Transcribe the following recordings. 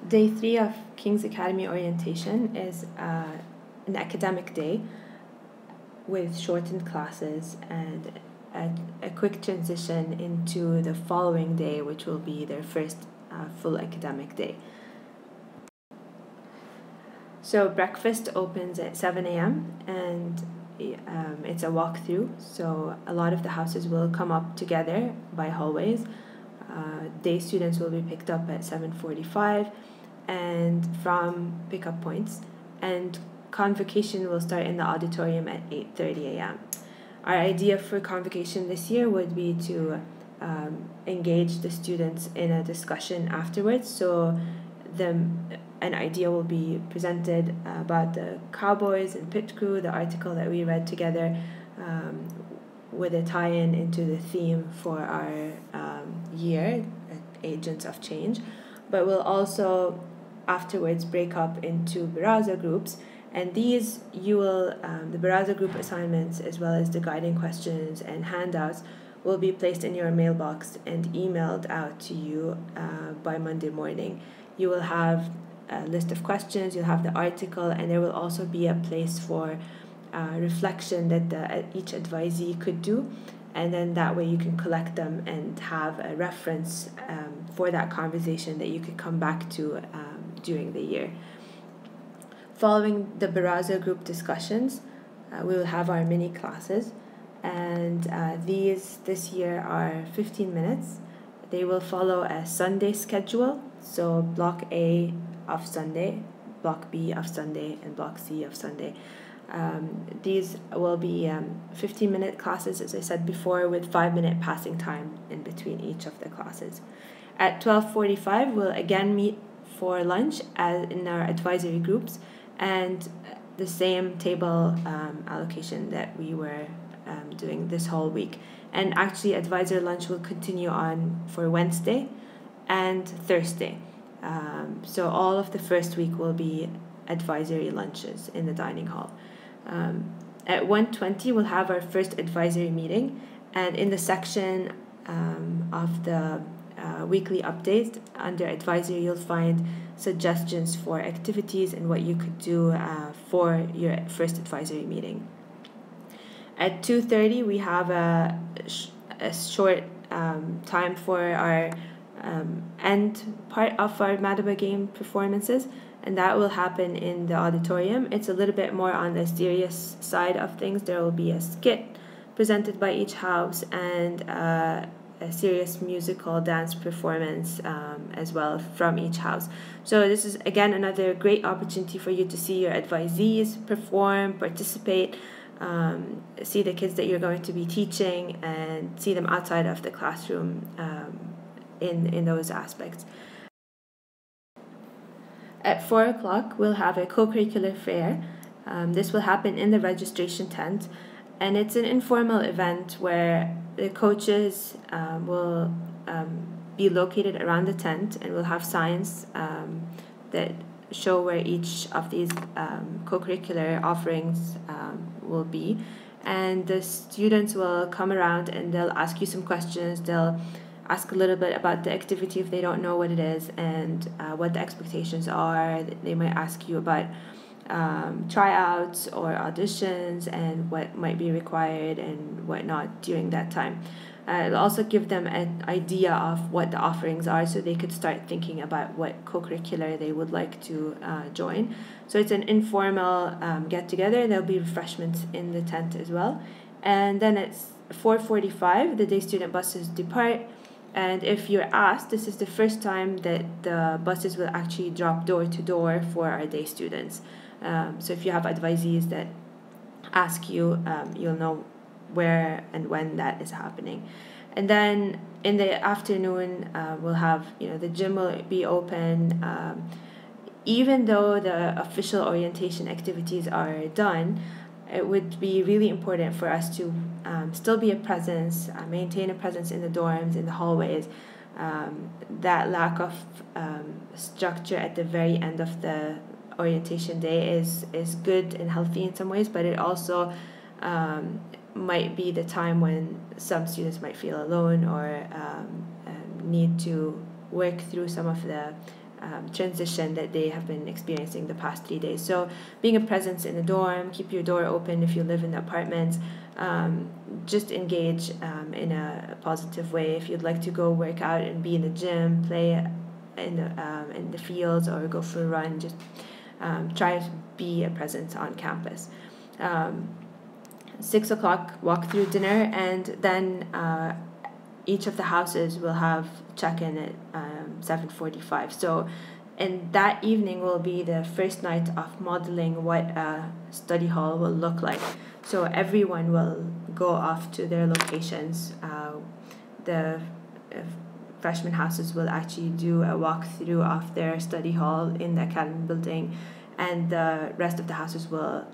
Day 3 of King's Academy orientation is an academic day with shortened classes and a quick transition into the following day, which will be their first full academic day. So breakfast opens at 7 a.m. and it's a walkthrough, so a lot of the houses will come up together by hallways. Day students will be picked up at 7:45 and from pickup points, and convocation will start in the auditorium at 8:30 a.m. Our idea for convocation this year would be to engage the students in a discussion afterwards. So an idea will be presented about the Cowboys and Pit Crew, the article that we read together, with a tie-in into the theme for our year, Agents of Change. But we'll also afterwards break up into Baraza groups, and these the Baraza group assignments as well as the guiding questions and handouts will be placed in your mailbox and emailed out to you by Monday morning. You will have a list of questions, you'll have the article, and there will also be a place for reflection that each advisee could do, and then that way you can collect them and have a reference for that conversation that you could come back to during the year. Following the Baraza group discussions, we will have our mini classes, and these this year are 15 minutes. They will follow a Sunday schedule, so Block A of Sunday, Block B of Sunday, and Block C of Sunday. These will be 15-minute classes, as I said before, with 5-minute passing time in between each of the classes. At 12:45, we'll again meet for lunch as in our advisory groups, and the same table allocation that we were doing this whole week. And actually, advisor lunch will continue on for Wednesday and Thursday. So all of the first week will be advisory lunches in the dining hall. At 1:20, we'll have our first advisory meeting, and in the section of the weekly updates under advisory, you'll find suggestions for activities and what you could do for your first advisory meeting. At 2:30, we have a short time for our end part of our Madaba game performances, and that will happen in the auditorium. It's a little bit more on the serious side of things. There will be a skit presented by each house and a serious musical dance performance as well from each house. So this is again another great opportunity for you to see your advisees perform, participate, see the kids that you're going to be teaching, and see them outside of the classroom in those aspects. At 4 o'clock, we'll have a co-curricular fair. This will happen in the registration tent, and it's an informal event where the coaches will be located around the tent, and we'll have signs that show where each of these co-curricular offerings will be. And the students will come around and they'll ask you some questions. They'll ask a little bit about the activity if they don't know what it is and what the expectations are. They might ask you about tryouts or auditions and what might be required and whatnot during that time. It'll also give them an idea of what the offerings are, so they could start thinking about what co-curricular they would like to join. So it's an informal get-together. There'll be refreshments in the tent as well. And then at 4:45, the day student buses depart. And if you're asked, this is the first time that the buses will actually drop door to door for our day students. So if you have advisees that ask you, you'll know where and when that is happening. And then in the afternoon, we'll have, the gym will be open. Even though the official orientation activities are done, it would be really important for us to still be a presence, maintain a presence in the dorms, in the hallways. That lack of structure at the very end of the orientation day is good and healthy in some ways, but it also might be the time when some students might feel alone or need to work through some of the transition that they have been experiencing the past 3 days. So being a presence in the dorm, keep your door open if you live in the apartments, just engage in a positive way. If you'd like to go work out and be in the gym, play in the fields, or go for a run, just try to be a presence on campus. 6 o'clock walk through dinner, and then each of the houses will have check-in at 7:45. So, and that evening will be the first night of modeling what a study hall will look like. So everyone will go off to their locations. The freshman houses will actually do a walkthrough of their study hall in the academy building, and the rest of the houses will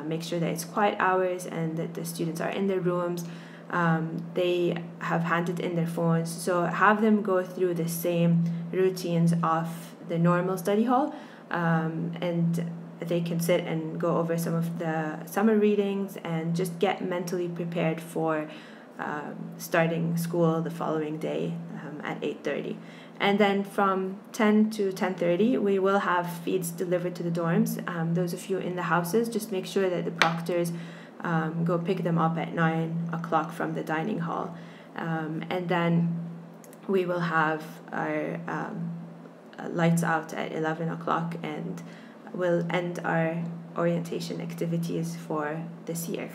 make sure that it's quiet hours and that the students are in their rooms. They have handed in their phones, so have them go through the same routines of the normal study hall, and they can sit and go over some of the summer readings and just get mentally prepared for starting school the following day at 8:30. And then from 10 to 10:30, we will have feeds delivered to the dorms. Those of you in the houses, just make sure that the proctors go pick them up at 9 o'clock from the dining hall. And then we will have our lights out at 11 o'clock, and we'll end our orientation activities for this year.